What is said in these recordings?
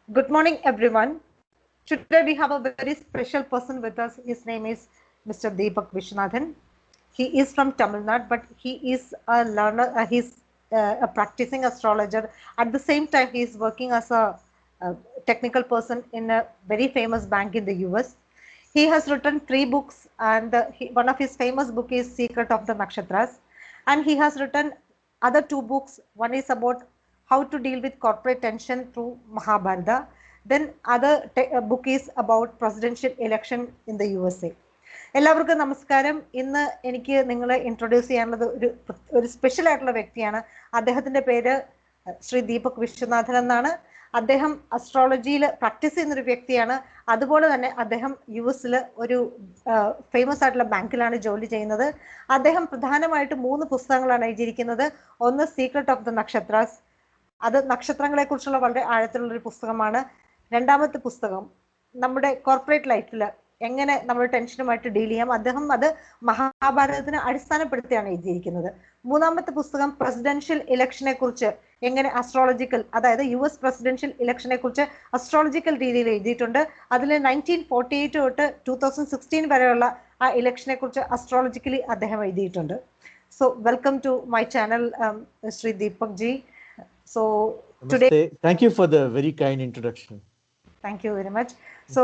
Good morning, everyone. Today we have a very special person with us. His name is Mr. Deepak Vishwanathan. He is from Tamil Nadu, but he is a learner. He's a practicing astrologer. At the same time, he is working as a technical person in a very famous bank in the US. He has written 3 books, and one of his famous book is Secret of the Nakshatras, and he has written other 2 books. One is about how to deal with corporate tension through Mahabharata. Then other book is about presidential election in the USA. എല്ലാവർക്കും നമസ്കാരം. ഇന്ന് എനിക്ക് നിങ്ങളെ introduce ചെയ്യാനുള്ളത് ഒരു special ആയിട്ടുള്ള വ്യക്തിയാണ്. അദ്ദേഹത്തിന്റെ പേര് ശ്രീ ദീപക് വിശ്വനാഥൻ എന്നാണ്. അദ്ദേഹം അസ്ട്രോളജിയിൽ പ്രാക്ടീസ് ചെയ്യുന്നൊരു വ്യക്തിയാണ്. അതുപോലെ തന്നെ അദ്ദേഹം US ഒരു ഫേമസ് ആയിട്ടുള്ള ബാങ്കിലാണ് ജോലി ചെയ്യുന്നത്. അദ്ദേഹം പ്രധാനമായിട്ട് 3 പുസ്തകങ്ങളാണ് എഴുതിയിരിക്കുന്നത്. ഒന്ന് സീക്രട്ട് ഓഫ് ദ നക്ഷത്രാസ്, അത് നക്ഷത്രങ്ങളെ കുറിച്ചുള്ള വളരെ ആഴത്തിലുള്ള ഒരു പുസ്തകമാണ്. രണ്ടാമത്തെ പുസ്തകം നമ്മുടെ കോർപ്പറേറ്റ് ലൈഫിൽ എങ്ങനെ നമ്മൾ ടെൻഷനുമായിട്ട് ഡീൽ ചെയ്യാം, അദ്ദേഹം അത് മഹാഭാരതത്തിന് അടിസ്ഥാനപ്പെടുത്തിയാണ് എഴുതിയിരിക്കുന്നത്. മൂന്നാമത്തെ പുസ്തകം പ്രസിഡൻഷ്യൽ ഇലക്ഷനെ കുറിച്ച് എങ്ങനെ അസ്ട്രോളജിക്കൽ, അതായത് US പ്രസിഡൻഷ്യൽ ഇലക്ഷനെ കുറിച്ച് അസ്ട്രോളജിക്കൽ രീതിയിൽ എഴുതിയിട്ടുണ്ട്. അതിൽ 1948 തൊട്ട് 2016 വരെയുള്ള ആ ഇലക്ഷനെ കുറിച്ച് അസ്ട്രോളജിക്കലി അദ്ദേഹം എഴുതിയിട്ടുണ്ട്. So welcome to my channel Shri Deepak ji. So today, thank you for the very kind introduction. Thank you very much. So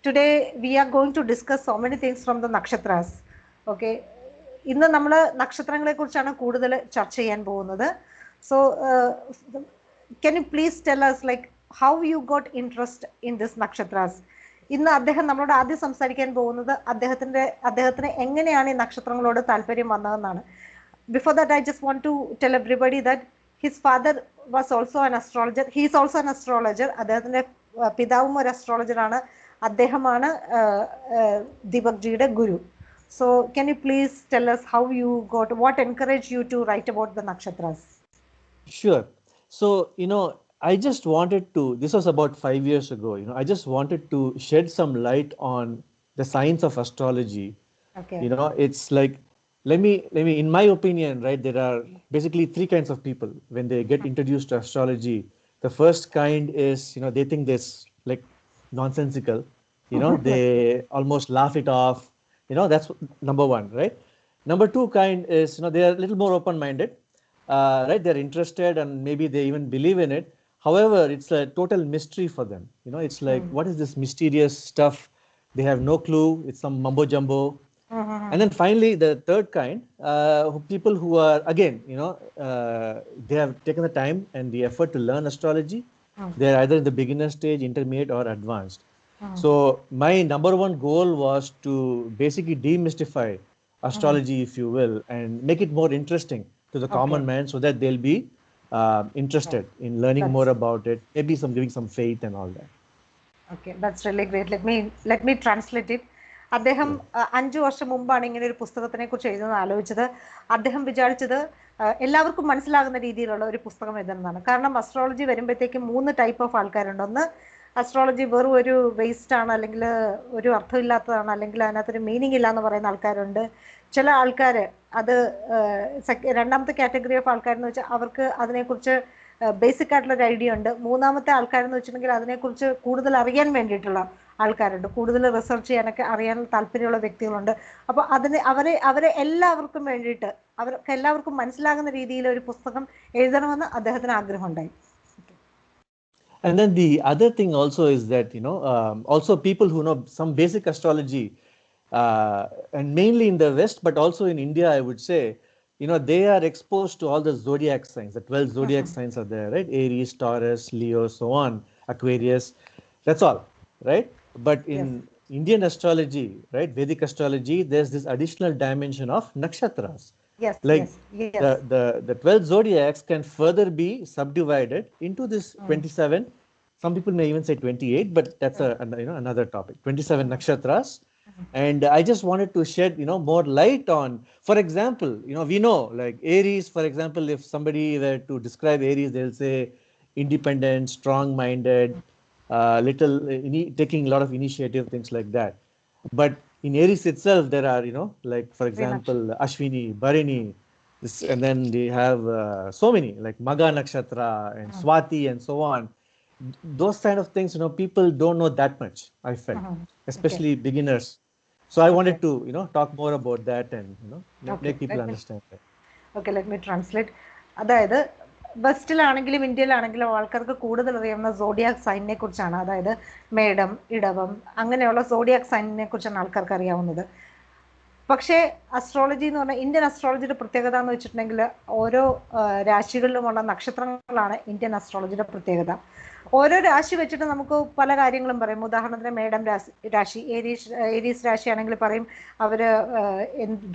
today we are going to discuss so many things from the Nakshatras. Okay. ഇന്ന് നമ്മൾ നക്ഷത്രങ്ങളെ കുറിച്ചാണ് കൂടുതൽ ചർച്ച ചെയ്യാൻ പോകുന്നത്. So can you please tell us like how you got interest in this Nakshatras? ഇന്ന് അദ്ദേഹം നമ്മളോട് ആദ്യം സംസാരിക്കാൻ പോകുന്നത് അദ്ദേഹത്തിന് എങ്ങനെയാണ് ഈ നക്ഷത്രങ്ങളോട് താല്പര്യം വന്നതെന്നാണ്. Before that, I just want to tell everybody that his father was also an astrologer. He is also an astrologer. അദ്ദേഹത്തിന്റെ പിതാവും ഒരു അസ്ട്രോളജർ ആണ്. അദ്ദേഹമാണ് ദീപക് ജിയുടെ ഗുരു. So can you please tell us how you what encouraged you to write about the nakshatras? Sure. So, I just wanted to, this was about 5 years ago, I just wanted to shed some light on the science of astrology. Okay. It's like, let me, in my opinion, right, there are basically 3 kinds of people when they get introduced to astrology. The first kind is, they think this like nonsensical, they almost laugh it off, that's number 1, right? Number 2 kind is, they are a little more open-minded, right? They're interested and maybe they even believe in it. However, it's a total mystery for them. It's like, what is this mysterious stuff? They have no clue. It's some mumbo jumbo. And then finally, the third kind, people who are, again, they have taken the time and the effort to learn astrology. They're either in the beginner stage, intermediate, or advanced. So my number 1 goal was to basically demystify astrology, if you will, and make it more interesting to the common man so that they'll be interested in learning more about it, maybe giving some faith and all that. Okay, that's really great. Let me translate it. അദ്ദേഹം 5 വർഷം മുമ്പാണ് ഇങ്ങനെ ഒരു പുസ്തകത്തിനെ കുറിച്ച് എഴുതുന്നത് ആലോചിച്ചത്. അദ്ദേഹം വിചാരിച്ചത് എല്ലാവർക്കും മനസ്സിലാകുന്ന രീതിയിലുള്ള ഒരു പുസ്തകം എഴുതണമെന്നാണ്. കാരണം അസ്ട്രോളജി വരുമ്പോഴത്തേക്കും 3 ടൈപ്പ് ഓഫ് ആൾക്കാരുണ്ട്. ഒന്ന്, അസ്ട്രോളജി വെറും ഒരു വേസ്റ്റ് ആണ്, അല്ലെങ്കിൽ ഒരു അർത്ഥമില്ലാത്തതാണ്, അല്ലെങ്കിൽ അതിനകത്തൊരു മീനിങ് ഇല്ല എന്ന് പറയുന്ന ആൾക്കാരുണ്ട്. ചില ആൾക്കാർ അത് രണ്ടാമത്തെ കാറ്റഗറി ഓഫ് ആൾക്കാരെന്ന് വെച്ചാൽ അവർക്ക് അതിനെക്കുറിച്ച് ബേസിക് ആയിട്ടുള്ള ഒരു ഐഡിയ ഉണ്ട്. മൂന്നാമത്തെ ആൾക്കാരെന്ന് വെച്ചിട്ടുണ്ടെങ്കിൽ അതിനെക്കുറിച്ച് കൂടുതൽ അറിയാൻ വേണ്ടിയിട്ടുള്ള ആൾക്കാരുണ്ട്, കൂടുതൽ റിസർച്ച് ചെയ്യാനൊക്കെ അറിയാൻ താല്പര്യമുള്ള വ്യക്തികളുണ്ട്. അപ്പോൾ അവരെ എല്ലാവർക്കും വേണ്ടിയിട്ട് അവർക്ക് എല്ലാവർക്കും മനസ്സിലാകുന്ന രീതിയിൽ ഒരു പുസ്തകം എഴുതണമെന്ന് അദ്ദേഹത്തിന് ആഗ്രഹമുണ്ടായി. And then the other thing also is that, also people who know some basic astrology, and mainly in the West, but also in India, I would say, they are exposed to all the zodiac signs. The 12 zodiac signs are there, right? Aries, Taurus, Leo, so on, Aquarius. That's all, right? But in Indian astrology, right, Vedic astrology, there's this additional dimension of nakshatras. Yes, like yes. The 12 zodiacs can further be subdivided into this 27. Some people may even say 28, but that's another topic. 27 nakshatras. And I just wanted to shed more light on, for example, we know like Aries, for example, if somebody were to describe Aries, they'll say independent, strong-minded, taking a lot of initiative, things like that. But in Aries itself, there are, like, for example, Ashwini, Bharini, and then they have so many, like Magha Nakshatra and Swati and so on. those kind of things, people don't know that much, I felt, especially beginners. So I wanted to, talk more about that and, make people understand that. Okay, let me translate. അതായത് വെസ്റ്റിലാണെങ്കിലും ഇന്ത്യയിലാണെങ്കിലും ആൾക്കാർക്ക് കൂടുതൽ അറിയാവുന്ന zodiac സൈനിനെ കുറിച്ചാണ്. അതായത് മേടം, ഇടവം, അങ്ങനെയുള്ള zodiac സൈനിനെ കുറിച്ചാണ് ആൾക്കാർക്ക് അറിയാവുന്നത്. പക്ഷേ അസ്ട്രോളജി എന്ന് പറഞ്ഞാൽ ഇന്ത്യൻ അസ്ട്രോളജിയുടെ പ്രത്യേകത എന്ന് വെച്ചിട്ടുണ്ടെങ്കിൽ ഓരോ രാശികളിലുമുള്ള നക്ഷത്രങ്ങളാണ് ഇന്ത്യൻ അസ്ട്രോളജിയുടെ പ്രത്യേകത. ഓരോ രാശി വെച്ചിട്ട് നമുക്ക് പല കാര്യങ്ങളും പറയും. ഉദാഹരണത്തിന് മേടം രാശി ഏരീസ് രാശിയാണെങ്കിൽ പറയും അവർ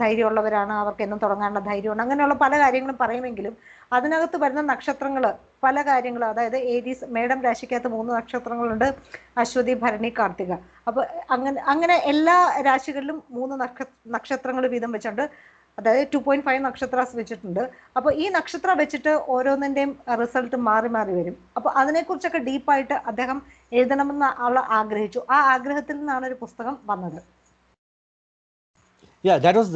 ധൈര്യമുള്ളവരാണ്, അവർക്ക് എന്നും തുടങ്ങാനുള്ള ധൈര്യമുണ്ട്, അങ്ങനെയുള്ള പല കാര്യങ്ങളും പറയുമെങ്കിലും അതിനകത്ത് വരുന്ന നക്ഷത്രങ്ങൾ പല കാര്യങ്ങൾ, അതായത് മേടം രാശിക്കകത്ത് 3 നക്ഷത്രങ്ങളുണ്ട്, അശ്വതി, ഭരണി, കാർത്തിക. അപ്പോൾ അങ്ങനെ എല്ലാ രാശികളിലും 3 നക്ഷത്രങ്ങൾ വീതം വെച്ചുണ്ട്. അതായത് 2.5 നക്ഷത്രാസ് വെച്ചിട്ടുണ്ട്. അപ്പോൾ ഈ നക്ഷത്രം വെച്ചിട്ട് ഓരോന്നിൻ്റെയും റിസൾട്ട് മാറി മാറി വരും. അപ്പോൾ അതിനെക്കുറിച്ചൊക്കെ ഡീപ്പായിട്ട് അദ്ദേഹം എഴുതണമെന്ന് ആഗ്രഹിച്ചു. ആ ആഗ്രഹത്തിൽ നിന്നാണ് ഒരു പുസ്തകം വന്നത്. Yeah, that was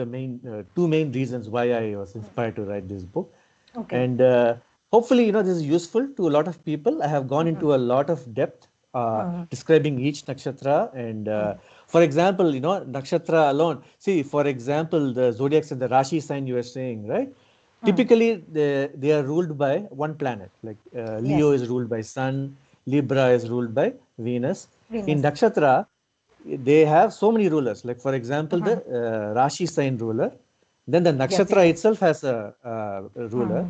the main 2 main reasons why I was inspired to write this book. Okay. And hopefully, this is useful to a lot of people. I have gone into a lot of depth describing each nakshatra and for example, nakshatra alone. See, for example, the zodiacs and the Rashi sign you were saying, right? Typically, they are ruled by one planet. Like Leo is ruled by Sun, Libra is ruled by Venus. In nakshatra, they have so many rulers. Like for example, the Rashi sign ruler. Then the nakshatra itself has a ruler.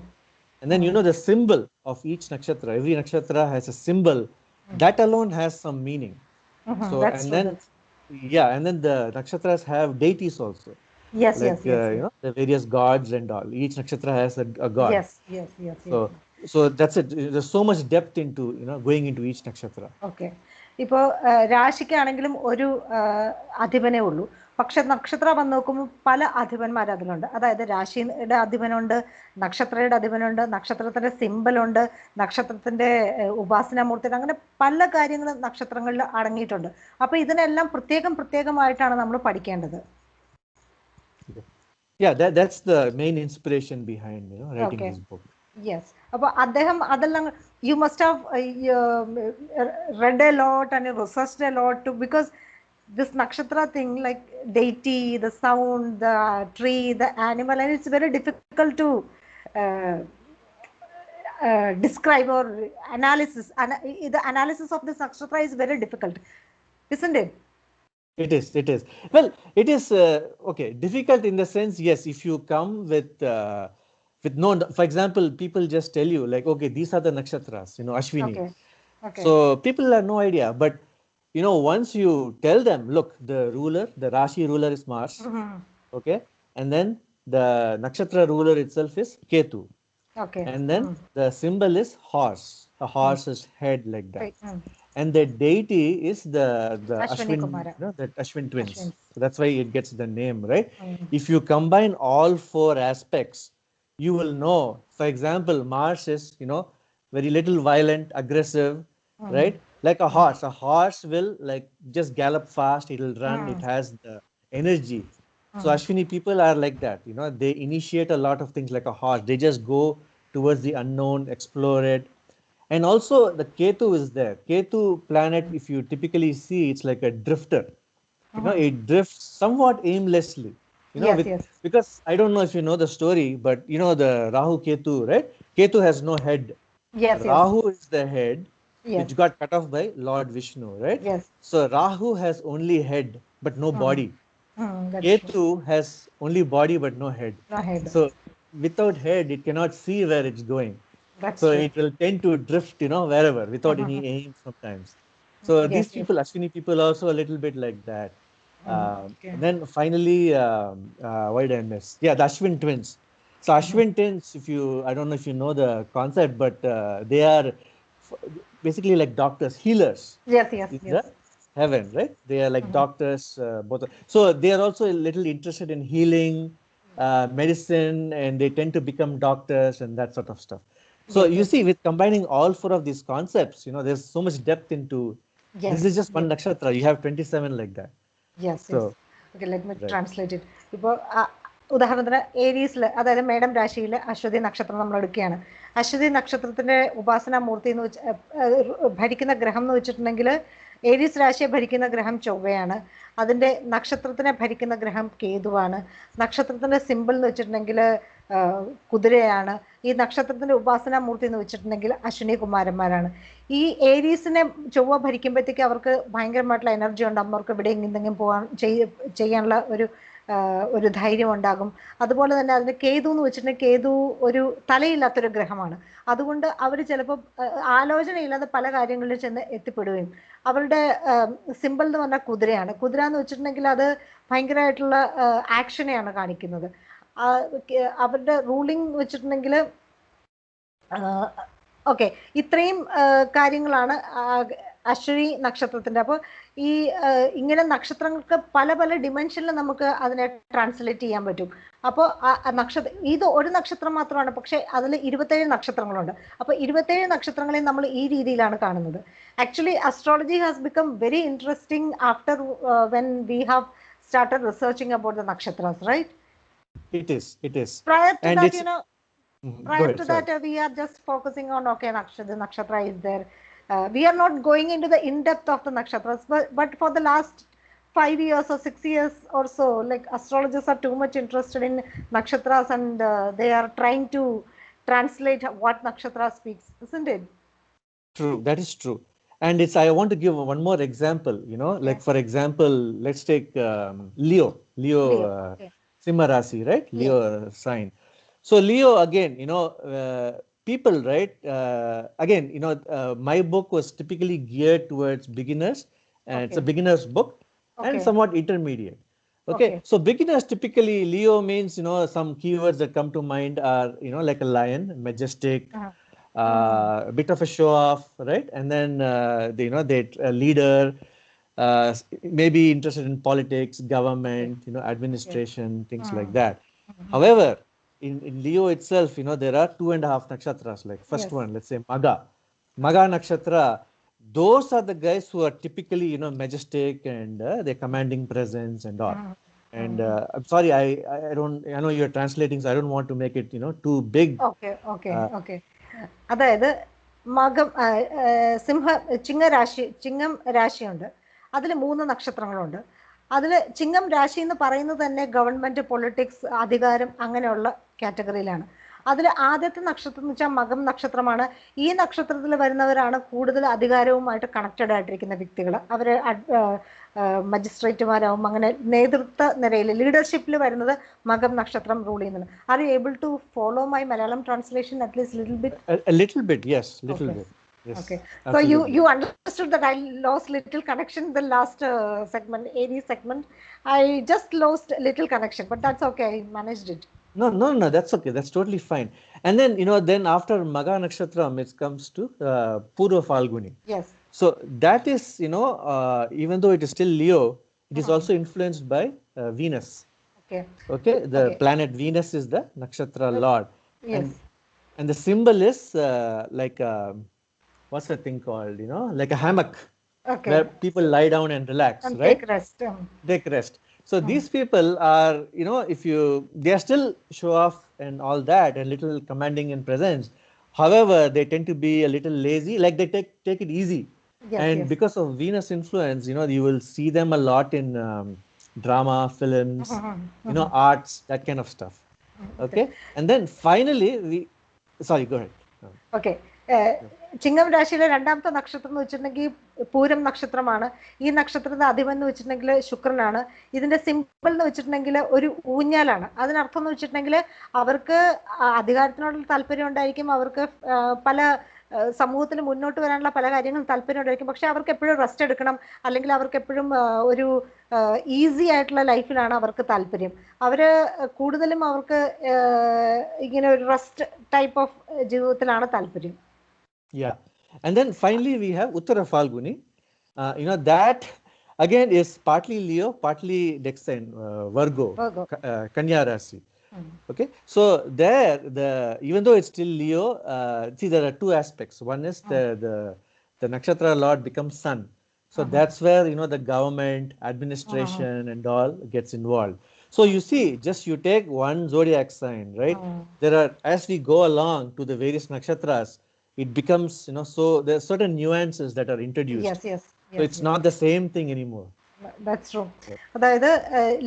And then, the symbol of each nakshatra. Every nakshatra has a symbol. That alone has some meaning. So, and then, and then the nakshatras have deities also. Yes, like, the various gods and all. Each nakshatra has a god. Yes. So that's it. There's so much depth into, going into each nakshatra. Okay. ഇപ്പോൾ രാശിക്കാണെങ്കിലും ഒരു അധിപനേ ഉള്ളൂ. പക്ഷെ നക്ഷത്ര വന്ന് നോക്കുമ്പോൾ പല അധിപന്മാർ അതിലുണ്ട്. അതായത് രാശിയുടെ അധിപനുണ്ട്, നക്ഷത്രയുടെ അധിപനുണ്ട്, നക്ഷത്രത്തിന്റെ സിമ്പലുണ്ട്, നക്ഷത്രത്തിന്റെ ഉപാസനാമൂർത്തി, അങ്ങനെ പല കാര്യങ്ങളും നക്ഷത്രങ്ങളിൽ അടങ്ങിയിട്ടുണ്ട്. അപ്പൊ ഇതിനെല്ലാം പ്രത്യേകമായിട്ടാണ് നമ്മൾ പഠിക്കേണ്ടത്. Yeah, that's the main inspiration behind writing this book. Yes. അപ്പോൾ അദ്ദേഹം അതെല്ലാം you must have read a lot and researched a lot too, because this nakshatra thing, like deity, the sound, the tree, the animal, and it's very difficult to describe or analysis. And the analysis of this nakshatra is very difficult, isn't it? It is. Well, it is okay. Difficult in the sense, yes, if you come with no, for example, people just tell you like, okay, these are the nakshatras, Ashwini. Okay. So people have no idea. But once you tell them, look, the Rashi ruler is Mars, okay, and then the nakshatra ruler itself is Ketu, okay, and then the symbol is horse. A horse's head, like that. Right. And the deity is the Ashwin, the Ashwin twins. So that's why it gets the name, right? If you combine all 4 aspects, you will know. For example, Mars is, very little violent, aggressive, right? Like a horse. A horse will like just gallop fast. It will run. It has the energy. So Ashwini people are like that. They initiate a lot of things like a horse. They just go towards the unknown, explore it. And also the Ketu is there. Ketu planet, if you typically see, it's like a drifter. It drifts somewhat aimlessly. Yes. Because I don't know if you know the story, but the Rahu Ketu, right? Ketu has no head. Yes. Rahu is the head, which got cut off by Lord Vishnu, right? Yes. So Rahu has only head, but no body. Ketu has only body, but no head. No head. So without head, it cannot see where it's going. That's so true. It will tend to drift, wherever, without any aim sometimes. So these people, Ashwini people, also a little bit like that. And then finally, why did I miss? Yeah, the Ashwin twins. So Ashwin twins, I don't know if you know the concept, but they are basically like doctors, healers. Yes. The heaven, right? They are like doctors, both. So they are also a little interested in healing, medicine, and they tend to become doctors and that sort of stuff. So you see, with combining all 4 of these concepts, there's so much depth into. This is just one nakshatra. You have 27 like that. Yes. Okay, let me translate it. ഇപ്പോൾ ഉദാഹരണത്തിന് ഏരീസിൽ, അതായത് മേടം രാശിയിൽ അശ്വതി നക്ഷത്രം നമ്മൾ എടുക്കുകയാണ്. അശ്വതി നക്ഷത്രത്തിന്റെ ഉപാസനാമൂർത്തി എന്ന് വെച്ച് ഭരിക്കുന്ന ഗ്രഹം എന്ന് വെച്ചിട്ടുണ്ടെങ്കിൽ ഏരീസ് രാശിയെ ഭരിക്കുന്ന ഗ്രഹം ചൊവ്വയാണ്. അതിന്റെ നക്ഷത്രത്തിനെ ഭരിക്കുന്ന ഗ്രഹം കേതുവാണ്. നക്ഷത്രത്തിന്റെ സിമ്പിൾ എന്ന് വെച്ചിട്ടുണ്ടെങ്കിൽ കുതിരയാണ്. ഈ നക്ഷത്രത്തിന്റെ ഉപാസനാമൂർത്തി എന്ന് വെച്ചിട്ടുണ്ടെങ്കിൽ അശ്വിനി കുമാരന്മാരാണ്. ഈ ഏരീസിനെ ചൊവ്വ ഭരിക്കുമ്പോഴത്തേക്ക് അവർക്ക് ഭയങ്കരമായിട്ടുള്ള എനർജി ഉണ്ടാകും. അവർക്ക് ഇവിടെ എന്തെങ്കിലും പോകാൻ ചെയ്യാനുള്ള ഒരു ധൈര്യം ഉണ്ടാകും. അതുപോലെ തന്നെ അതിന് കേതു എന്ന് വെച്ചിട്ടുണ്ടെങ്കിൽ കേതു ഒരു തലയില്ലാത്തൊരു ഗ്രഹമാണ്. അതുകൊണ്ട് അവർ ചിലപ്പോൾ ആലോചനയില്ലാതെ പല കാര്യങ്ങളിൽ ചെന്ന് എത്തിപ്പെടുകയും, അവരുടെ സിമ്പിൾ എന്ന് പറഞ്ഞാൽ കുതിരയാണ്. കുതിര എന്ന് വെച്ചിട്ടുണ്ടെങ്കിൽ അത് ഭയങ്കരമായിട്ടുള്ള ആക്ഷനെയാണ് കാണിക്കുന്നത്. അവരുടെ റൂളിംഗ് വെച്ചിട്ടുണ്ടെങ്കിൽ ഓക്കെ, ഇത്രയും കാര്യങ്ങളാണ് അശ്വതി നക്ഷത്രത്തിന്റെ. അപ്പോൾ ഈ ഇങ്ങനെ നക്ഷത്രങ്ങൾക്ക് പല പല ഡിമെൻഷനിൽ നമുക്ക് അതിനെ ട്രാൻസ്ലേറ്റ് ചെയ്യാൻ പറ്റും. അപ്പോൾ ഇത് ഒരു നക്ഷത്രം മാത്രമാണ്, പക്ഷെ അതിൽ 27 നക്ഷത്രങ്ങളുണ്ട്. അപ്പോൾ 27 നക്ഷത്രങ്ങളെ നമ്മൾ ഈ രീതിയിലാണ് കാണുന്നത്. Actually astrology has become very interesting after when we have started researching about the nakshatras, right? It is. Prior to and that, it's, you know, prior to that, we are just focusing on, okay, the nakshatra is there. We are not going into the in-depth of the nakshatras, but for the last 5 years or 6 years or so, like astrologers are too much interested in nakshatras, and they are trying to translate what nakshatra speaks, isn't it? True, that is true. And I want to give one more example, like for example, let's take Leo, Okay. Simha Rasi, right? Yes. Leo sign. So Leo, again, people, right? Again, my book was typically geared towards beginners, and it's a beginner's book and somewhat intermediate. Okay. So beginners, typically Leo means, some keywords that come to mind are, like a lion, majestic, a bit of a show off, right? And then they a leader, maybe interested in politics, government, administration, things like that. However, in Leo itself, there are 2.5 nakshatras. Like first one, let's say Maga nakshatra. Those are the guys who are typically, majestic, and they're commanding presence and all. And I'm sorry, I know you're translating, so I don't want to make it, too big. Okay. അതായത് ചിങ്ങം രാശിയുണ്ട്. അതിൽ 3 നക്ഷത്രങ്ങളുണ്ട്. അതിൽ ചിങ്ങം രാശി എന്ന് പറയുന്നത് തന്നെ government, politics, അധികാരം അങ്ങനെയുള്ള കാറ്റഗറിയിലാണ്. അതിൽ ആദ്യത്തെ നക്ഷത്രം എന്ന് വെച്ചാൽ മകം നക്ഷത്രമാണ്. ഈ നക്ഷത്രത്തിൽ വരുന്നവരാണ് കൂടുതൽ അധികാരവുമായിട്ട് കണക്റ്റഡ് ആയിട്ടിരിക്കുന്ന വ്യക്തികൾ. അവർ മജിസ്ട്രേറ്റുമാരാവും, അങ്ങനെ നേതൃത്വ നിരയിൽ ലീഡർഷിപ്പിൽ വരുന്നത് മകം നക്ഷത്രം റൂൾ ചെയ്യുന്നത്. Are you able to follow my Malayalam translation at least little bit? A little bit, yes, little bit. Yes, okay. absolutely. So you understood that I lost little connection the last segment, Aries segment. I just lost little connection, but that's okay. I managed it. No, that's okay. That's totally fine. And then, then after Maga Nakshatram, it comes to Purva Falguni. Yes. So that is, even though it is still Leo, it is also influenced by Venus. Okay. The planet Venus is the Nakshatra Lord. Yes. And the symbol is like what's the thing called? Like a hammock. Okay. Where people lie down and relax, and right? Take rest. So these people are, they are still show off and all that, and little commanding in presence. However, they tend to be a little lazy, like they take it easy. Yes. Because of Venus influence, you will see them a lot in drama, films, arts, that kind of stuff. Okay. And then finally, sorry, go ahead. Okay. ചിങ്ങം രാശിയിലെ രണ്ടാമത്തെ നക്ഷത്രം എന്ന് വെച്ചിട്ടുണ്ടെങ്കിൽ പൂരം നക്ഷത്രമാണ്. ഈ നക്ഷത്രത്തിന്റെ അധിപൻ എന്ന് വെച്ചിട്ടുണ്ടെങ്കിൽ ശുക്രനാണ്. ഇതിന്റെ സിമ്പിൾ എന്ന് വെച്ചിട്ടുണ്ടെങ്കിൽ ഒരു ഊഞ്ഞാലാണ്. അതിനർത്ഥം എന്ന് വെച്ചിട്ടുണ്ടെങ്കിൽ അവർക്ക് അധികാരത്തിനോടുള്ള താല്പര്യം ഉണ്ടായിരിക്കും, അവർക്ക് പല സമൂഹത്തിൽ മുന്നോട്ട് വരാനുള്ള പല കാര്യങ്ങളും താല്പര്യം ഉണ്ടായിരിക്കും. പക്ഷെ അവർക്ക് എപ്പോഴും റെസ്റ്റ് എടുക്കണം, അല്ലെങ്കിൽ അവർക്ക് എപ്പോഴും ഒരു ഈസി ആയിട്ടുള്ള ലൈഫിലാണ് അവർക്ക് താല്പര്യം. അവര് കൂടുതലും അവർക്ക് ഇങ്ങനെ ഒരു റെസ്റ്റ് ടൈപ്പ് ഓഫ് ജീവിതത്തിലാണ് താല്പര്യം. Yeah. And then finally we have Uttara Falguni. That again is partly Leo, partly Dexine, Virgo. Kanya Rasi. Okay. So there, even though it's still Leo, see, there are two aspects. One is the Nakshatra Lord becomes Sun. So that's where, the government, administration and all gets involved. So you see, just you take one zodiac sign, right? There are, as we go along to the various nakshatras, it becomes, so there are certain nuances that are introduced. Yes, yes, So yes, it's yes. not the same thing anymore. That's true. അതായത്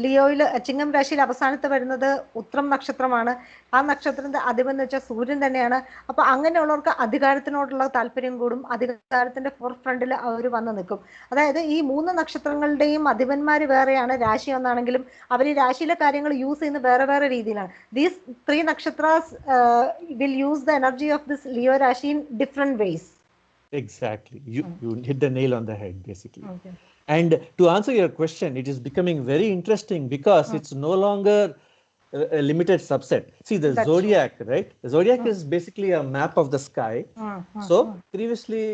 ലിയോയിൽ ചിങ്ങം രാശിയിൽ അവസാനത്തെ വരുന്നത് ഉത്രം നക്ഷത്രമാണ്. ആ നക്ഷത്രത്തിന്റെ അധിപൻ എന്ന് വെച്ചാൽ സൂര്യൻ തന്നെയാണ്. അപ്പൊ അങ്ങനെയുള്ളവർക്ക് അധികാരത്തിനോടുള്ള താല്പര്യം കൂടും, അധികാരത്തിന്റെ ഫോർ ഫ്രണ്ടിൽ അവർ വന്ന് നിൽക്കും. അതായത് ഈ 3 നക്ഷത്രങ്ങളുടെയും അധിപന്മാർ വേറെയാണ്, രാശി ഒന്നാണെങ്കിലും അവർ ഈ രാശിയിലെ കാര്യങ്ങൾ യൂസ് ചെയ്യുന്ന വേറെ വേറെ രീതിയിലാണ്. These 3 nakshatras will use the energy of this Leo rashi in different ways. Exactly. You hit the nail on the head, basically. Okay. And to answer your question, it is becoming very interesting because it's no longer a limited subset. See, the That's zodiac, right? The zodiac is basically a map of the sky. So previously,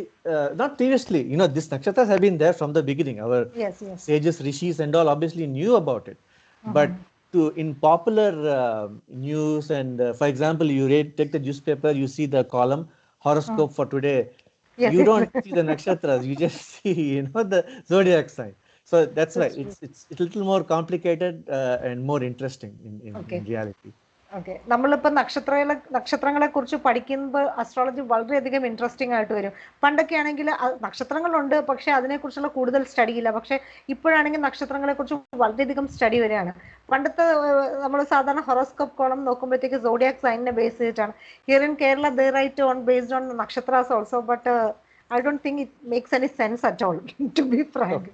not previously, these nakshatras have been there from the beginning. Our Yes, yes. sages, rishis and all obviously knew about it. But in popular news and, for example, you take the newspaper, you see the column, horoscope for today. Yes, You yes. don't see the nakshatras, you just see, the zodiac sign. So that's why it's a little more complicated and more interesting in reality. Okay, നമ്മളിപ്പോൾ നക്ഷത്രങ്ങളെ കുറിച്ച് പഠിക്കുമ്പോൾ astrology വളരെയധികം interesting ആയിട്ട് വരും. പണ്ടൊക്കെ ആണെങ്കിൽ നക്ഷത്രങ്ങളുണ്ട്, പക്ഷെ അതിനെക്കുറിച്ചുള്ള കൂടുതൽ സ്റ്റഡി ഇല്ല. പക്ഷെ ഇപ്പോഴാണെങ്കിൽ നക്ഷത്രങ്ങളെ കുറിച്ച് വളരെയധികം സ്റ്റഡി വരികയാണ്. പണ്ടത്തെ നമ്മൾ സാധാരണ ഹൊറോസ്കോപ്പ് കോളം നോക്കുമ്പോഴത്തേക്ക് സോഡിയാക് സൈനിനെ ബേസ് ചെയ്തിട്ടാണ്. Here in Kerala they write on based on nakshatras also, but I don't think it makes any sense at all, to be frank.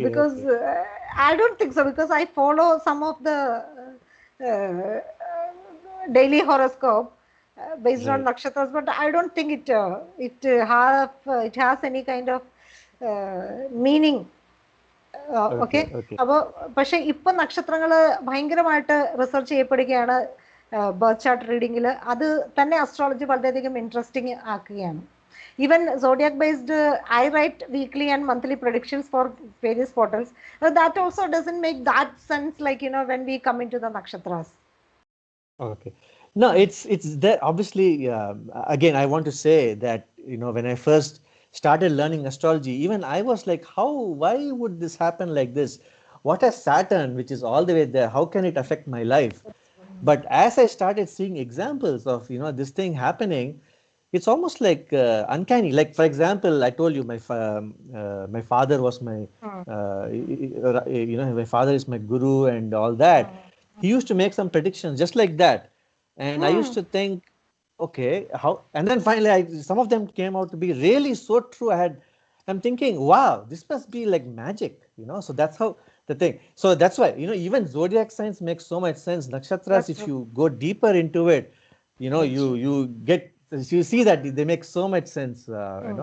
Because I don't think so, because I follow some of the daily horoscope based on nakshatras, but I don't think it has any kind of meaning. Okay. അപ്പോൾ പക്ഷെ ഇപ്പൊ നക്ഷത്രങ്ങൾ ഭയങ്കരമായിട്ട് research ചെയ്യപ്പെടുകയാണ് birth chart റീഡിങ്ങിൽ. അത് തന്നെ astrology വളരെയധികം interesting ആക്കുകയാണ്. Even zodiac based, I write weekly and monthly predictions for various portals. That also doesn't make that sense, like, when we come into the nakshatras. Okay. No, it's there. Obviously, again, I want to say that, when I first started learning astrology, even I was like, why would this happen like this? What has Saturn, which is all the way there, how can it affect my life? But as I started seeing examples of, this thing happening, it's almost like uncanny. Like, for example, I told you my father was my, my father is my guru and all that. He used to make some predictions just like that. And I used to think, okay, how? And then finally, some of them came out to be really so true. I'm thinking, wow, this must be like magic, So that's how the thing. So that's why, even zodiac signs make so much sense. Nakshatras, if you go deeper into it, you see that they make so much sense,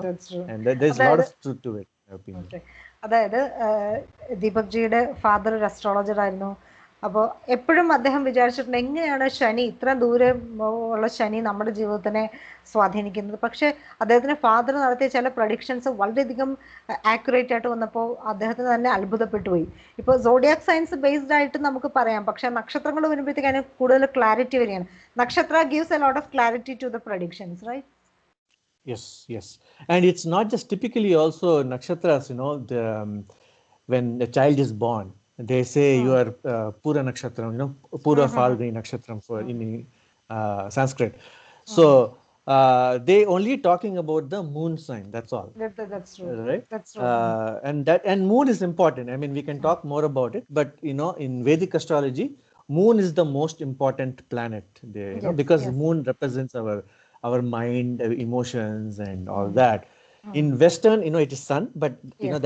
That's true. and there's a lot of truth to it, in my opinion. അതായത് ദീപക് ജിയുടെ father ഒരു astrologer ആയിരുന്നു. അപ്പോൾ എപ്പോഴും അദ്ദേഹം വിചാരിച്ചിട്ടുണ്ട് എങ്ങനെയാണ് ശനി, ഇത്ര ദൂരെ ഉള്ള ശനി നമ്മുടെ ജീവിതത്തിനെ സ്വാധീനിക്കുന്നത്. പക്ഷേ അദ്ദേഹത്തിന് ഫാദർ നടത്തിയ ചില പ്രഡിക്ഷൻസ് വളരെയധികം ആക്യുറേറ്റ് ആയിട്ട് വന്നപ്പോൾ അദ്ദേഹത്തിന് തന്നെ അത്ഭുതപ്പെട്ടു പോയി. ഇപ്പോൾ സോഡിയാക് സയൻസ് ബേസ്ഡ് ആയിട്ട് നമുക്ക് പറയാം, പക്ഷേ നക്ഷത്രങ്ങൾ വരുമ്പോഴത്തേക്ക് അതിന് കൂടുതൽ ക്ലാരിറ്റി വരികയാണ്. Nakshatra gives a lot of clarity to the predictions, right? Yes. And it's not just typically also nakshatras, when a child is born, they say you are Pura Nakshatram, Pura Falguni Nakshatram for in Sanskrit. So they only talking about the moon sign. That's all. That's true. Right? That's true. And moon is important. I mean, we can talk more about it, but in Vedic astrology, moon is the most important planet. Because moon represents our mind, our emotions, and all that. In Western, it is sun, but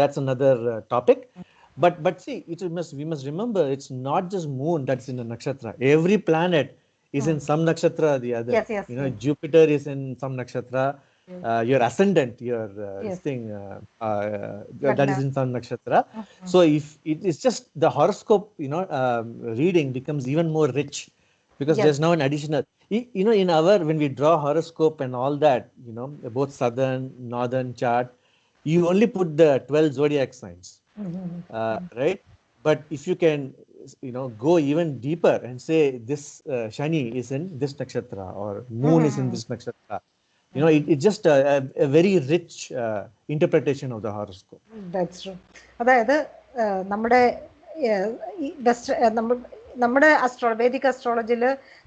that's another topic. But see, we must remember, it's not just moon that's in a nakshatra. Every planet is in some nakshatra or the other. Yes. Jupiter is in some nakshatra. Your ascendant, your this thing, that is in some nakshatra. So if it is just the horoscope, reading becomes even more rich, because there's now an additional, in our, when we draw horoscope and all that, both southern, northern chart, you only put the 12 zodiac signs. Right? But if you can, go even deeper and say this Shani is in this nakshatra or moon is in this nakshatra, it's just a very rich interpretation of the horoscope. That's true. അതായത് നമ്മുടെ നമ്മുടെ Vedic അസ്ട്രോളജിയിൽ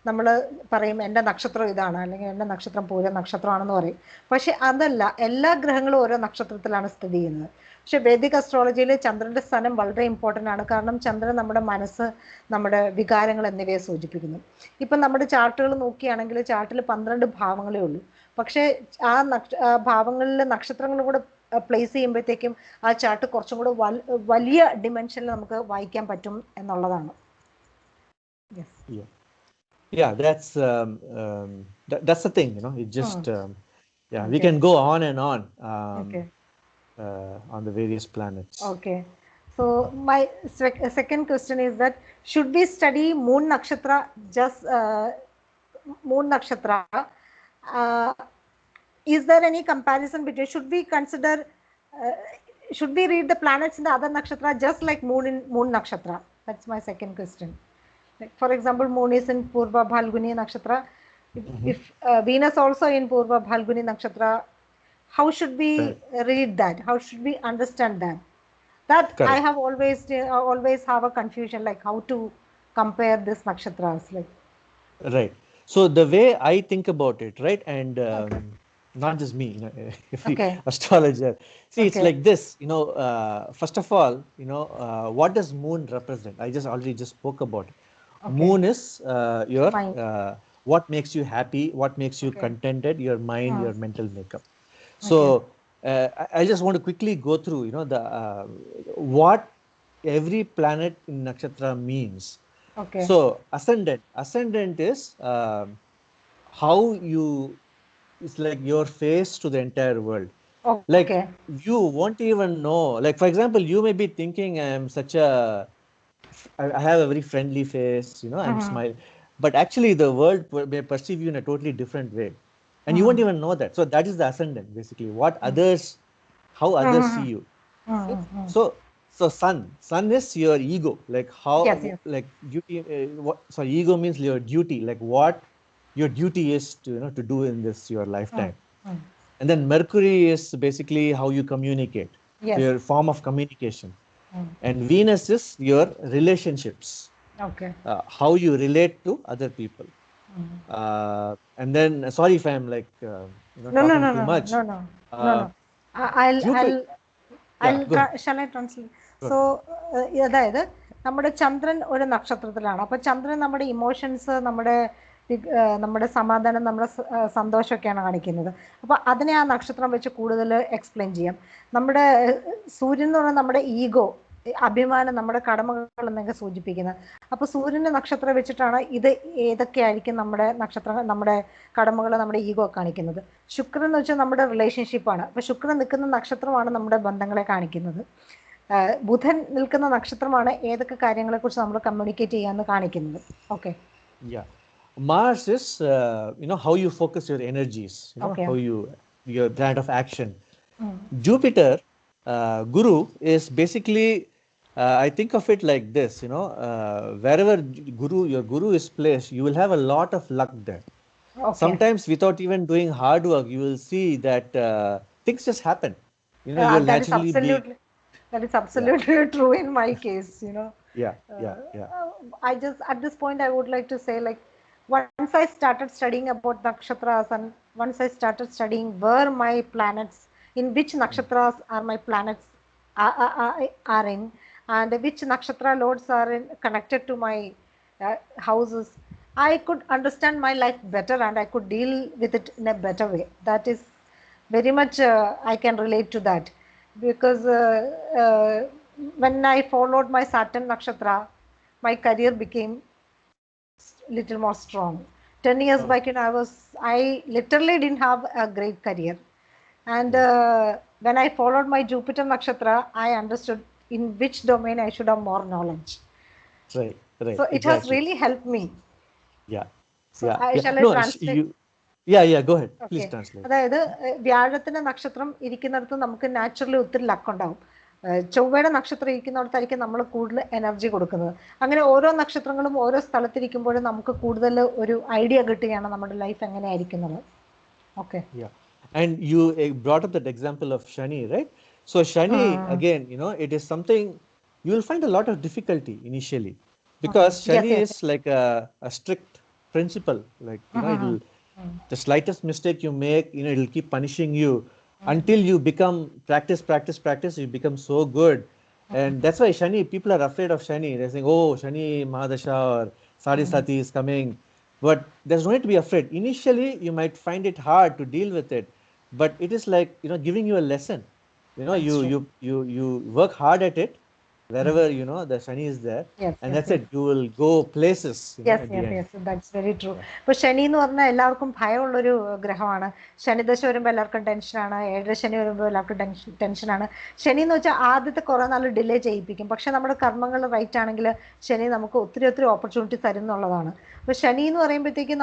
നമ്മൾ പറയും എൻ്റെ നക്ഷത്രം ഇതാണ്, അല്ലെങ്കിൽ എൻ്റെ നക്ഷത്രം പൂര നക്ഷത്രമാണെന്ന് പറയും. പക്ഷെ അതല്ല, എല്ലാ ഗ്രഹങ്ങളും ഓരോ നക്ഷത്രത്തിലാണ് സ്ഥിതി ചെയ്യുന്നത്. പക്ഷെ വേദിക് അസ്ട്രോളജിയിൽ ചന്ദ്രൻ്റെ സ്ഥാനം വളരെ ഇമ്പോർട്ടൻ്റ് ആണ്. കാരണം ചന്ദ്രൻ നമ്മുടെ മനസ്സ്, നമ്മുടെ വികാരങ്ങൾ എന്നിവയെ സൂചിപ്പിക്കുന്നു. ഇപ്പം നമ്മുടെ ചാർട്ടുകൾ നോക്കുകയാണെങ്കിൽ ചാർട്ടിൽ 12 ഭാവങ്ങളേ ഉള്ളൂ. പക്ഷേ ആ ഭാവങ്ങളിൽ നക്ഷത്രങ്ങളും കൂടെ പ്ലേസ് ചെയ്യുമ്പോഴത്തേക്കും ആ ചാർട്ട് കുറച്ചും കൂടെ വലിയ ഡിമെൻഷനിൽ നമുക്ക് വായിക്കാൻ പറ്റും എന്നുള്ളതാണ്. Yeah, that's the thing, it just we can go on and on on the various planets. Okay, so my second question is that should we study moon nakshatra, just moon nakshatra, is there any comparison between, should we read the planets in the other nakshatra just like moon in moon nakshatra? That's my second question. Like, for example, moon is in Purva Bhalguni nakshatra. If Venus also in Purva Bhalguni nakshatra, how should we read that? How should we understand that? That correct. I have always have a confusion, like how to compare this nakshatras, like. Right. So the way I think about it, right, and not just me, astrologer. See, it's like this, first of all, what does moon represent? I already spoke about it. Moon is your what makes you happy, what makes you contented, your mind, your mental makeup. So I just want to quickly go through, the what every planet in nakshatra means. So ascendant is how you, it's like your face to the entire world. Like you won't even know, like for example, you may be thinking I have a very friendly face, I'm smiling, but actually the world may perceive you in a totally different way, and you won't even know that. So that is the ascendant, basically, how others see you. So sun is your ego, like how like duty, ego means your duty, like what your duty is to do in this your lifetime. And then Mercury is basically how you communicate, your form of communication. And Venus is your relationships, how you relate to other people. And then sorry if I'm like talking too much. Shall I translate? So അതായത് നമ്മുടെ ചന്ദ്രൻ ഒരു നക്ഷത്രത്തിലാണ്. അപ്പോൾ ചന്ദ്രൻ നമ്മുടെ emotions, നമ്മുടെ സമാധാനം, നമ്മുടെ സന്തോഷമൊക്കെയാണ് കാണിക്കുന്നത്. അപ്പോൾ അതിനെ ആ നക്ഷത്രം വെച്ച് കൂടുതൽ എക്സ്പ്ലെയിൻ ചെയ്യാം. നമ്മുടെ സൂര്യൻ എന്ന് പറഞ്ഞാൽ നമ്മുടെ ഈഗോ, അഭിമാനം, നമ്മുടെ കടമകൾ എന്നൊക്കെ സൂചിപ്പിക്കുന്നത്. അപ്പോൾ സൂര്യൻ്റെ നക്ഷത്രം വെച്ചിട്ടാണ് ഇത് ഏതൊക്കെയായിരിക്കും നമ്മുടെ നക്ഷത്രങ്ങൾ, നമ്മുടെ കടമകൾ, നമ്മുടെ ഈഗോ കാണിക്കുന്നത്. ശുക്രൻ എന്ന് വെച്ചാൽ നമ്മുടെ റിലേഷൻഷിപ്പാണ്. അപ്പോൾ ശുക്രൻ നിൽക്കുന്ന നക്ഷത്രമാണ് നമ്മുടെ ബന്ധങ്ങളെ കാണിക്കുന്നത്. ബുധൻ നിൽക്കുന്ന നക്ഷത്രമാണ് ഏതൊക്കെ കാര്യങ്ങളെക്കുറിച്ച് നമ്മൾ കമ്മ്യൂണിക്കേറ്റ് ചെയ്യാമെന്ന് കാണിക്കുന്നത്. Okay. Mars is how you focus your energies, how your plan of action. Jupiter, Guru, is basically I think of it like this, wherever your Guru is placed, you will have a lot of luck there. Sometimes without even doing hard work, you will see that things just happen. You'll naturally that is absolutely true in my case. I just at this point I would like to say, like, once I started studying about nakshatras, and once I started studying where my planets, in which nakshatras are my planets are in, and which nakshatra lords are connected to my houses, I could understand my life better and I could deal with it in a better way. That is very much I can relate to that, because when I followed my Saturn nakshatra, my career became little more strong. 10 years back, I literally didn't have a great career, and when I followed my Jupiter nakshatra, I understood in which domain I should have more knowledge. Right. So it has really helped me. Shall I translate? Go ahead. Please translate. അതായത് വ്യാഴത്തിന്റെ നക്ഷത്രം ഇരിക്കുന്നിടത്ത് നമുക്ക് naturally ഒത്തിരി luck ഉണ്ടാവും. ചൊവ്വയുടെ നക്ഷത്രം ഇരിക്കുന്നിടത്തായിരിക്കും നമ്മൾ കൂടുതൽ എനർജി കൊടുക്കുന്നത്. അങ്ങനെ ഓരോ നക്ഷത്രങ്ങളും ഓരോ സ്ഥലത്തിരിക്കുമ്പോഴും നമുക്ക് കൂടുതൽ ഒരു ഐഡിയ കിട്ടുകയാണ് നമ്മുടെ ലൈഫ് എങ്ങനെയായിരിക്കുന്നത്. Okay. And you brought up that example of Shani, right? So Shani, again, it is something you will find a lot of difficulty initially, because Shani is like a strict principle. Like, it'll, the slightest mistake you make, it'll keep punishing you until you become practice, you become so good. And that's why Shani, people are afraid of Shani. They're saying, oh, Shani Mahadasha or Sadhisati is coming. But there's no need to be afraid. Initially, you might find it hard to deal with it, but it is like, giving you a lesson. You work hard at it, wherever the Shani is there, and that's it. You will go places. At the end. That's very true. But Shani എന്ന് പറഞ്ഞാൽ എല്ലാവർക്കും ഭയമുള്ളൊരു ഗ്രഹമാണ്. ശനിദശ വരുമ്പോൾ എല്ലാവർക്കും ടെൻഷനാണ്, ഏഴര ശനി വരുമ്പോൾ എല്ലാവർക്കും ടെൻഷനാണ്. ശനി എന്ന് വെച്ചാൽ ആദ്യത്തെ കുറേ നാൾ ഡിലേ ചെയ്യിപ്പിക്കും, പക്ഷെ നമ്മുടെ കർമ്മങ്ങൾ റൈറ്റ് ആണെങ്കിൽ ശനി നമുക്ക് ഒത്തിരി ഓപ്പർച്യൂണിറ്റി തരും എന്നുള്ളതാണ്. അപ്പോൾ ശനി എന്ന് പറയുമ്പോഴത്തേക്കും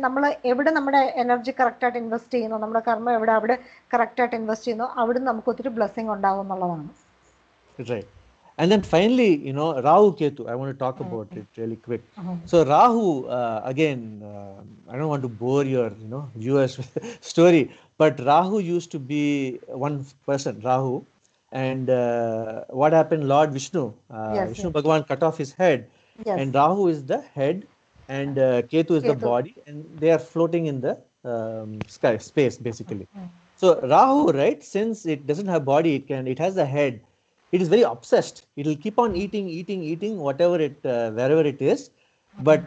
നമ്മൾ എവിടെ നമ്മുടെ എനർജി കറക്റ്റായിട്ട് ഇൻവെസ്റ്റ് ചെയ്യുന്നു, നമ്മുടെ കർമ്മം എവിടെ അവിടെ കറക്റ്റായിട്ട് ഇൻവെസ്റ്റ് ചെയ്യുന്നു, അവിടെ നമുക്ക് ഒത്തിരി ബ്ലെസ്സിങ് ഉണ്ടാകും എന്നുള്ളതാണ്. Right. And then finally, Rahu Ketu, I want to talk about it really quick. So Rahu, again, I don't want to bore your, viewers with the story, but Rahu used to be one person, Rahu. And what happened, Lord Vishnu, Vishnu Bhagavan cut off his head, and Rahu is the head, and Ketu is the body, and they are floating in the space, basically. So Rahu, right, since it doesn't have body, it has a head. It is very obsessed. It will keep on eating whatever wherever it is, but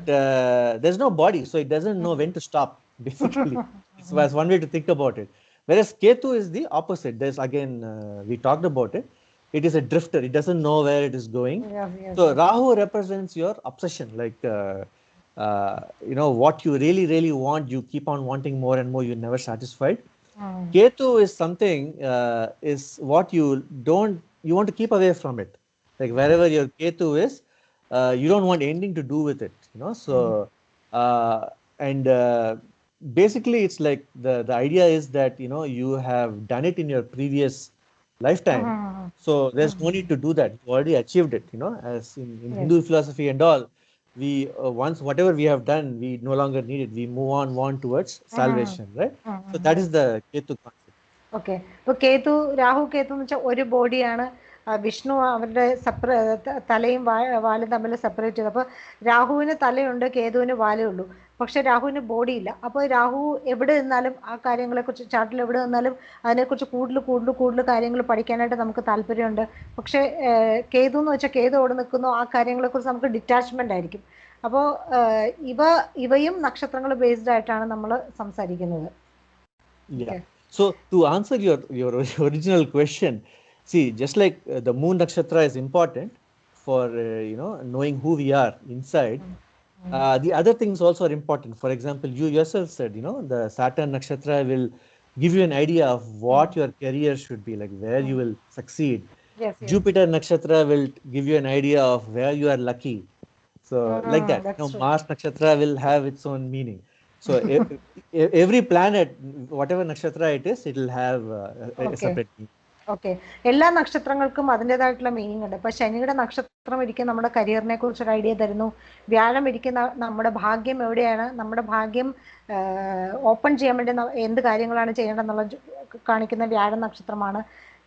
there's no body, so it doesn't know when to stop, basically. It's one way to think about it. Whereas Ketu is the opposite. There's, again, we talked about it. It is a drifter. It doesn't know where it is going. So Rahu represents your obsession, like what you really want, you keep on wanting more and more, you're never satisfied. Ketu is something, is what you want to keep away from it. Like wherever your Ketu is, you don't want anything to do with it, so and basically it's like the idea is that you have done it in your previous lifetime, so there's no need to do that. You already achieved it, as in Hindu philosophy and all. We once whatever we have done, we no longer need it. We move on towards salvation, right? So that is the Ketu concept. Okay. ഇപ്പോൾ രാഹു കേതു എന്ന് വെച്ചാൽ ഒരു ബോഡിയാണ്. വിഷ്ണു അവരുടെ തലയും വാലും തമ്മിൽ separate ചെയ്തു. അപ്പോൾ രാഹുവിന് തലയുണ്ട്, കേതുവിന് വാലേ ഉള്ളൂ, പക്ഷെ രാഹുവിന് ബോഡി ഇല്ല. അപ്പോൾ രാഹു എവിടെ നിന്നാലും ആ കാര്യങ്ങളെക്കുറിച്ച്, ചാർട്ടിൽ എവിടെ നിന്നാലും അതിനെക്കുറിച്ച് കൂടുതൽ കാര്യങ്ങൾ പഠിക്കാനായിട്ട് നമുക്ക് താല്പര്യമുണ്ട്. പക്ഷേ കേതു എന്ന് വെച്ചാൽ കേതു എവിടെ നിൽക്കുന്നു, ആ കാര്യങ്ങളെക്കുറിച്ച് നമുക്ക് ഡിറ്റാച്ച്മെൻ്റ് ആയിരിക്കും. അപ്പോൾ ഇവയും നക്ഷത്രങ്ങൾ ബേസ്ഡ് ആയിട്ടാണ് നമ്മൾ സംസാരിക്കുന്നത്. So to answer your original question, see, just like the moon nakshatra is important for knowing who we are inside, the other things also are important. For example, you yourself said, the Saturn nakshatra will give you an idea of what your career should be, like where you will succeed. Jupiter nakshatra will give you an idea of where you are lucky. So like that, Mars nakshatra will have its own meaning. So every planet, whatever nakshatra it is, it will have a separate meaning. Okay. എല്ലാ നക്ഷത്രങ്ങൾക്കും അതിൻ്റെതായിട്ടുള്ള meaning ഉണ്ട്. ഇപ്പോൾ ശനിയുടെ നക്ഷത്രം ഇരിക്കുന്ന നമ്മുടെ കരിയറിനെ കുറിച്ചൊരു idea തരുന്നു. വ്യാഴം ഇരിക്കുന്ന നമ്മുടെ ഭാഗ്യം എവിടെയാണ്, നമ്മുടെ ഭാഗ്യം ഓപ്പൺ ചെയ്യാൻ വേണ്ടി എന്ത് കാര്യങ്ങളാണ് ചെയ്യേണ്ടതെന്നുള്ള കാണിക്കുന്ന വ്യാഴ നക്ഷത്രമാണ്.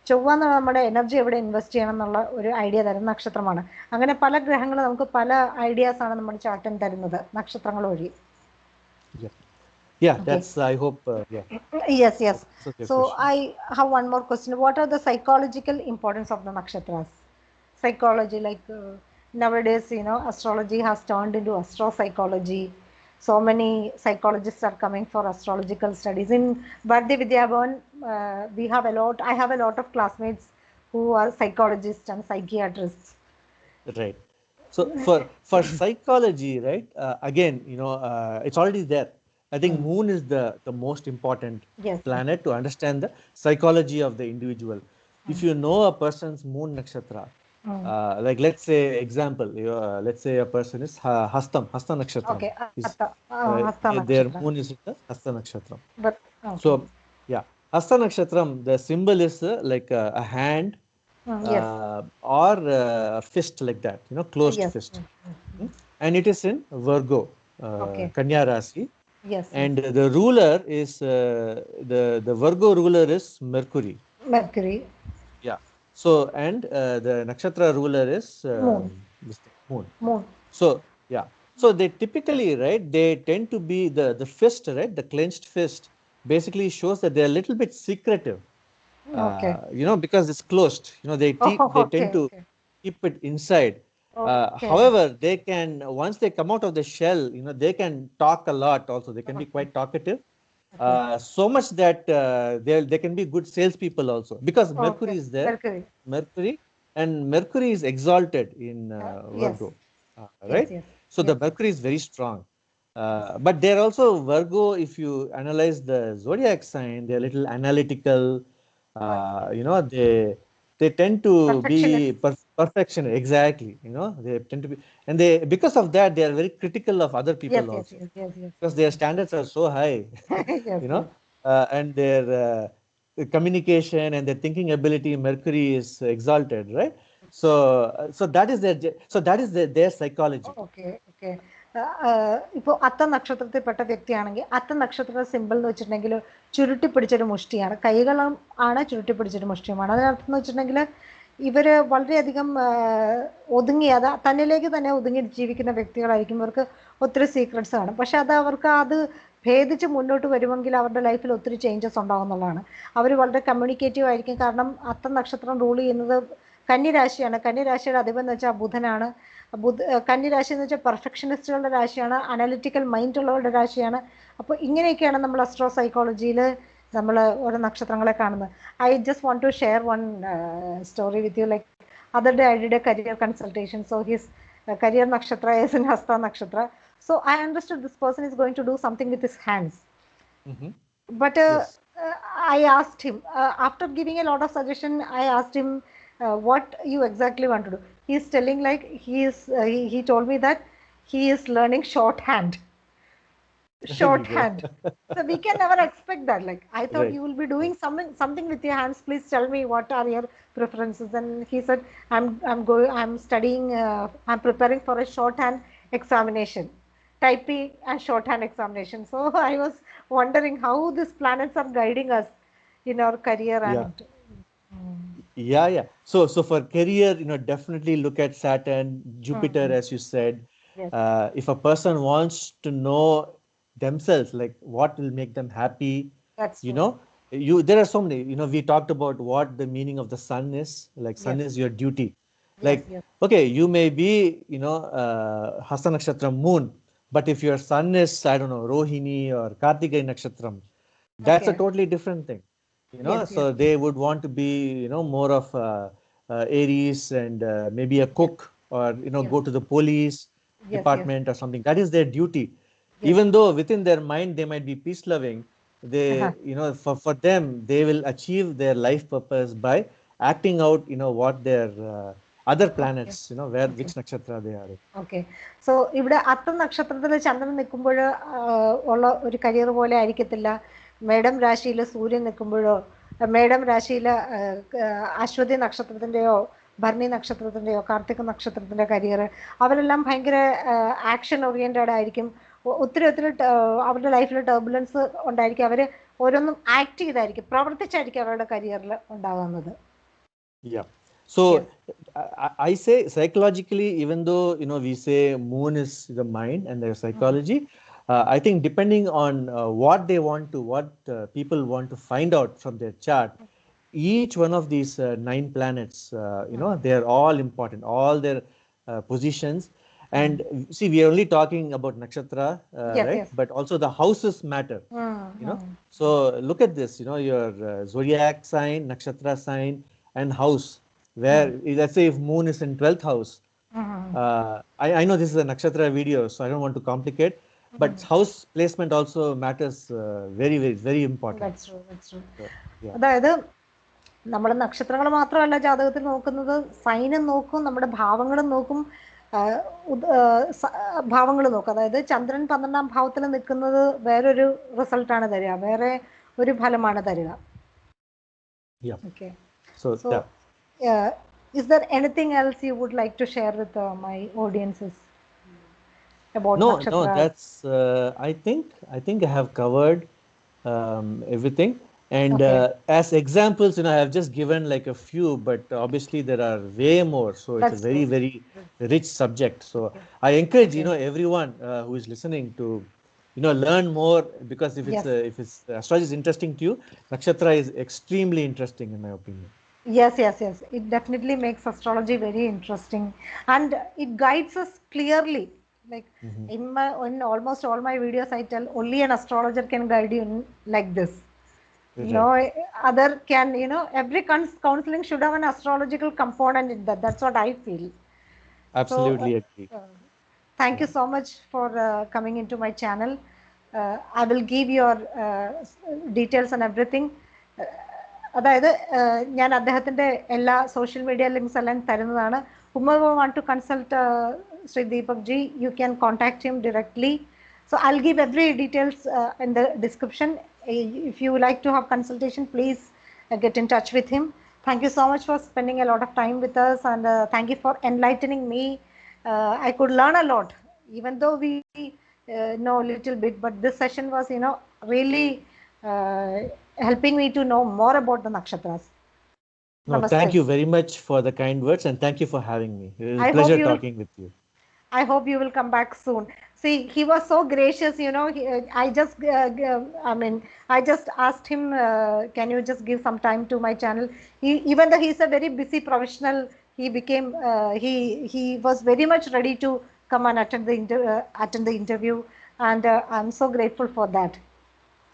ചൊവ്വ എന്നുള്ള നമ്മുടെ എനർജി എവിടെ ഇൻവെസ്റ്റ് ചെയ്യണം എന്നുള്ള ഒരു ഐഡിയ തരുന്ന നക്ഷത്രമാണ്. അങ്ങനെ പല ഗ്രഹങ്ങൾ നമുക്ക് പല ഐഡിയാസാണ് നമ്മുടെ ചാർട്ടിൽ തരുന്നത് നക്ഷത്രങ്ങൾ വഴി. Yeah, that's, I hope, yeah. Yes. So I have one more question. What are the psychological importance of the nakshatras? Psychology, like nowadays, astrology has turned into astro-psychology. So many psychologists are coming for astrological studies. In Bharati Vidya Bhavan, I have a lot of classmates who are psychologists and psychiatrists. Right. So for psychology, right, again, it's already there. I think moon is the most important planet to understand the psychology of the individual. If you know a person's moon nakshatra, like let's say example, let's say a person is Hasta nakshatra. Okay. Their moon is the Hasta nakshatra. So yeah, Hasta nakshatra, the symbol is like a hand or a fist, like that, closed fist. And it is in Virgo, Kanya Rasi. Yes. And the ruler is the Virgo ruler is Mercury. Mercury. Yeah. So, and the nakshatra ruler is Moon. this thing, moon. Moon. So, yeah. So they typically, right, they tend to be the fist, right, the clenched fist basically shows that they're a little bit secretive, Okay. because it's closed. Oh, They tend okay, to okay. keep it inside. Okay. However, they can, once they come out of the shell, they can talk a lot also. They can be Okay. quite talkative. Okay. So much that they can be good salespeople also, because Mercury Okay. is there. Mercury. Mercury is exalted in Yes. Virgo, Yes. right? Yes. So the Yes. Mercury is very strong. Yes. But they're also Virgo. If you analyze the zodiac sign, they're a little analytical. Okay. They tend to be Perfectionist. perfection. Exactly. They tend to be, and they, because of that, they are very critical of other Yes. people Yes. also, Yes. Yes. Yes. because Yes. their Yes. standards are so high. Yes. you know Yes. and their communication and their thinking ability, Mercury is exalted, right? So that is their psychology. Okay okay ഇപ്പോൾ അത്ത നക്ഷത്രത്തിൽപ്പെട്ട വ്യക്തിയാണെങ്കിൽ അത്ത നക്ഷത്ര simple എന്ന് വെച്ചിട്ടുണ്ടെങ്കിൽ ചുരുട്ടി പിടിച്ചൊരു മുഷ്ടിയാണ്, കൈകളും ആണ് ചുരുട്ടി പിടിച്ചൊരു മുഷ്ടിയുമാണ്. അതിനർത്ഥം എന്ന് വെച്ചിട്ടുണ്ടെങ്കിൽ ഇവർ വളരെയധികം ഒതുങ്ങിയത് തന്നിലേക്ക് തന്നെ ഒതുങ്ങി ജീവിക്കുന്ന വ്യക്തികളായിരിക്കും. ഇവർക്ക് ഒത്തിരി സീക്രട്സ് കാണും. പക്ഷെ അത് ഭേദിച്ച് മുന്നോട്ട് വരുമെങ്കിൽ അവരുടെ ലൈഫിൽ ഒത്തിരി ചേഞ്ചസ് ഉണ്ടാകുന്നുള്ളതാണ്. അവർ വളരെ കമ്മ്യൂണിക്കേറ്റീവ് ആയിരിക്കും. കാരണം അത്ത നക്ഷത്രം റൂൾ ചെയ്യുന്നത് കന്നിരാശിയാണ്. കന്നിരാശിയുടെ അധിപൻ എന്ന് വെച്ചാൽ ബുധനാണ്. കന്നിരാശി എന്ന് വെച്ചാൽ പെർഫെക്ഷനിസ്റ്റുകളുടെ രാശിയാണ്, അനലിറ്റിക്കൽ മൈൻഡ് ഉള്ളവരുടെ രാശിയാണ്. അപ്പോൾ ഇങ്ങനെയൊക്കെയാണ് നമ്മൾ അസ്ട്രോ സൈക്കോളജിയിൽ നമ്മൾ ഓരോ നക്ഷത്രങ്ങളെ കാണുന്നത്. I just want to share one story with you. Like other day I did a career consultation. So his career nakshatra is in Hasta nakshatra. So I understood this person is going to do something with his hands. But Yes. I asked him, after giving a lot of suggestion, I asked him what you exactly want to do. He is telling like he told me that he is learning shorthand. There you Shorthand. go. So we can never expect that. Like I thought Right. you will be doing something with your hands. Please tell me what are your preferences. And he said, I'm studying. I'm preparing for a shorthand examination, typing and shorthand examination. So I was wondering how these planets are guiding us in our career. Yeah. And Yeah. So for career, definitely look at Saturn, Jupiter, as you said. yes, If a person wants to know themselves, like what will make them happy, that's you true. know, there are so many. We talked about what the meaning of the sun is. Like sun Yes. is your duty. Yes, Like, yes. okay, you may be, Hasta Nakshatra moon, but if your sun is, I don't know, Rohini or Kartigai Nakshatram, that's a Okay. totally different thing. Yes, So yes. they would want to be, more of Aries and maybe a cook, or Yes. go to the police Yes, yes. department or something. That is their duty. Yes. Even though within their mind they might be peace loving, they, for them, they will achieve their life purpose by acting out, what their other planets, where Okay. which nakshatra they are in. Okay. So ഇവിടെ അത്ത നക്ഷത്രത്തിൽ ചന്ദ്രൻ നിൽക്കുമ്പോൾ ഉള്ള ഒരു career പോലെ ആയിരിക്കത്തില്ല മേടം രാശിയിൽ സൂര്യൻ നിൽക്കുമ്പോഴോ, മേടം രാശിയിൽ അശ്വതി നക്ഷത്രത്തിൻ്റെയോ ഭരണി നക്ഷത്രത്തിൻ്റെയോ കാർത്തിക നക്ഷത്രത്തിൻ്റെ കരിയർ, അവരെല്ലാം ഭയങ്കര ആക്ഷൻ ഓറിയൻറ്റഡ് ആയിരിക്കും. ഒത്തിരി അവരുടെ ലൈഫിൽ ടർബുലൻസ് ഉണ്ടായിരിക്കും. അവർ ഓരോന്നും ആക്ട് ചെയ്തായിരിക്കും, പ്രവർത്തിച്ചായിരിക്കും അവരുടെ കരിയറിൽ ഉണ്ടാകുന്നത്. Yeah. So Yes. I say psychologically, even though we say moon is the mind and their psychology, I think depending on what people want to find out from their chart, each one of these 9 planets, they are all important, all their positions. And see, we are only talking about nakshatra, Yes, right? yes. But also the houses matter. So look at this, your zodiac sign, nakshatra sign, and house, where let's say if moon is in 12th house. I know this is a nakshatra video, so I don't want to complicate, but house placement also matters, very, very, very important. That's true, that's true. So, yeah. അതായത് നമ്മൾ നക്ഷത്രങ്ങൾ മാത്രമല്ല ജാതകത്തിൽ നോക്കുന്നത്, സൈനും നോക്കും, നമ്മുടെ ഭാവങ്ങളും നോക്കും. ഭാവങ്ങൾ നോക്കും. അതായത് ചന്ദ്രൻ 12ാം ഭാവത്തിൽ നിൽക്കുന്നത് വേറൊരു റിസൾട്ടാണ് തരിക, വേറെ ഒരു ഫലമാണ് തരിക. Yeah. Okay. So Is there anything else you would like to share with my audiences about nakshatra? No, that's I think I have covered everything. And Okay. as examples, I have just given like a few, but obviously there are way more. So it's a That's very, true. very rich subject. So Okay. I encourage, Okay. everyone who is listening to, learn more, because Yes. if it's astrology is interesting to you, Nakshatra is extremely interesting in my opinion. Yes, yes, yes. It definitely makes astrology very interesting, and it guides us clearly. Like Mhm. in almost all my videos, I tell only an astrologer can guide you like this. No Right. other can, every counseling should have an astrological component in that. That's what I feel. So, Absolutely agree. uh, thank you Yeah. so much for coming into my channel. I will give your details and everything. അതായത് ഞാൻ അദ്ദേഹത്തിൻ്റെ എല്ലാ social media links എല്ലാം തരുന്നതാണ്. Whomever want to consult Sri Deepak ji, you can contact him directly. So I'll give every details in the description. If you like to have consultation, please get in touch with him. Thank you so much for spending a lot of time with us, and thank you for enlightening me. I could learn a lot, even though we know a little bit, but this session was, really uh, helping me to know more about the nakshatras. No, Namaste. thank you very much for the kind words, and thank you for having me. It was a I hope pleasure you will. talking with you. I hope you will come back soon. See, he was so gracious, I mean, I just asked him, can you just give some time to my channel? Even though he's a very busy professional, he was very much ready to come and attend the interview, and I'm so grateful for that.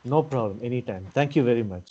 No problem, anytime. Thank you very much.